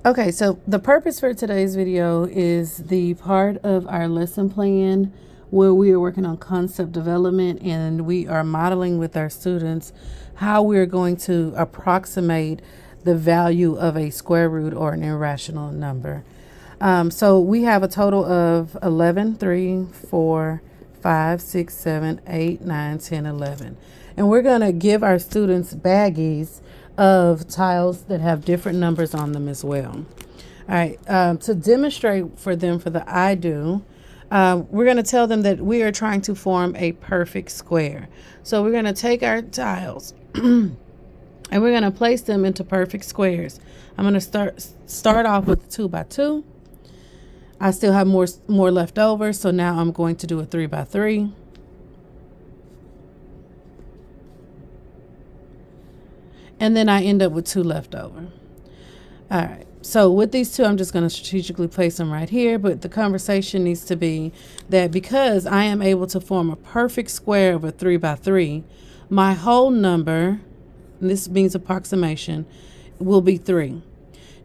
Okay, so the purpose for today's video is the part of our lesson plan where we are working on concept development and we are modeling with our students how we're going to approximate the value of a square root or an irrational number. So we have a total of 11, 3, 4, 5, 6, 7, 8, 9, 10, 11. And we're going to give our students baggies of tiles that have different numbers on them as well. All right, to demonstrate for them for the I do, we're going to tell them that we are trying to form a perfect square. So we're going to take our tiles and we're going to place them into perfect squares. I'm going to start off with 2 by 2. I still have more left over, so now I'm going to do a 3 by 3. And then I end up with 2 left over. All right, so with these 2, I'm just going to strategically place them right here, but the conversation needs to be that because I am able to form a perfect square of a 3 by 3, my whole number, and this means approximation, will be 3.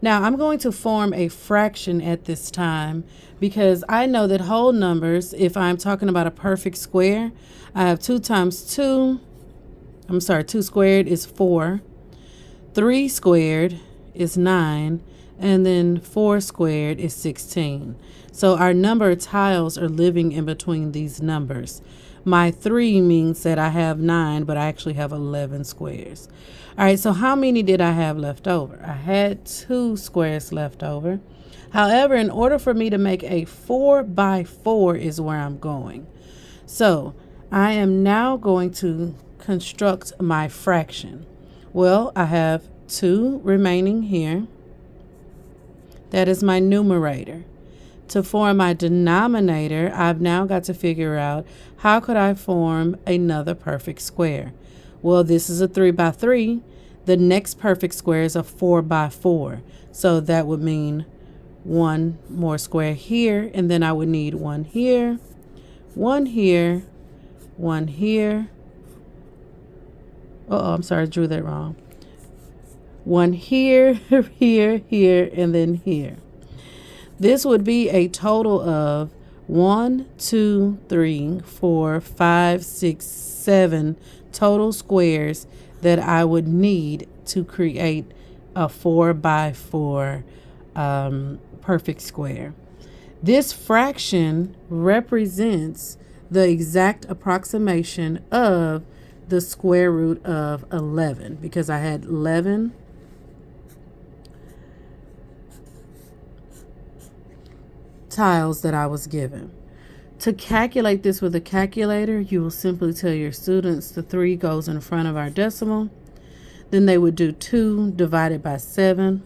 Now, I'm going to form a fraction at this time because I know that whole numbers, if I'm talking about a perfect square, I have 2 squared is 4. 3 squared is 9, and then 4 squared is 16. So our number of tiles are living in between these numbers. My 3 means that I have 9, but I actually have 11 squares. All right, so how many did I have left over? I had 2 squares left over. However, in order for me to make a 4 by 4 is where I'm going. So I am now going to construct my fraction. Well, I have 2 remaining here. That is my numerator. To form my denominator, I've now got to figure out how could I form another perfect square. Well, this is a 3 by 3. The next perfect square is a 4 by 4. So that would mean 1 more square here, and then I would need 1 here, 1 here, 1 here. I'm sorry, I drew that wrong. 1 here, here, here, and then here. This would be a total of 1, 2, 3, 4, 5, 6, 7 total squares that I would need to create a 4 by 4 perfect square. This fraction represents the exact approximation of the square root of 11 because I had 11 tiles that I was given. To calculate this with a calculator, you will simply tell your students the 3 goes in front of our decimal. Then they would do 2 divided by 7.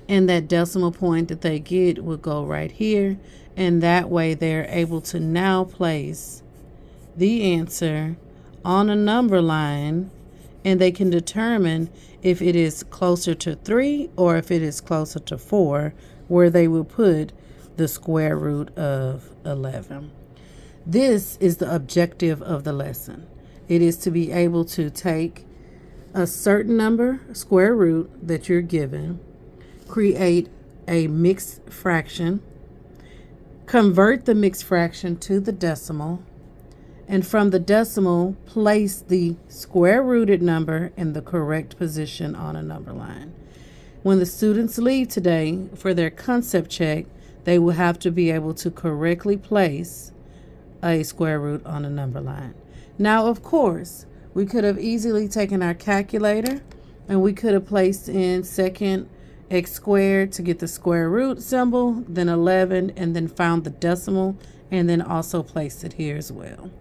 And that decimal point that they get will go right here. And that way they're able to now place the answer on a number line, and they can determine if it is closer to 3 or if it is closer to 4, where they will put the square root of 11. This is the objective of the lesson. It is to be able to take a certain number, square root that you're given, create a mixed fraction, convert the mixed fraction to the decimal, and from the decimal, place the square rooted number in the correct position on a number line. When the students leave today for their concept check, they will have to be able to correctly place a square root on a number line. Now, of course, we could have easily taken our calculator and we could have placed in second x squared to get the square root symbol, then 11, and then found the decimal, and then also placed it here as well.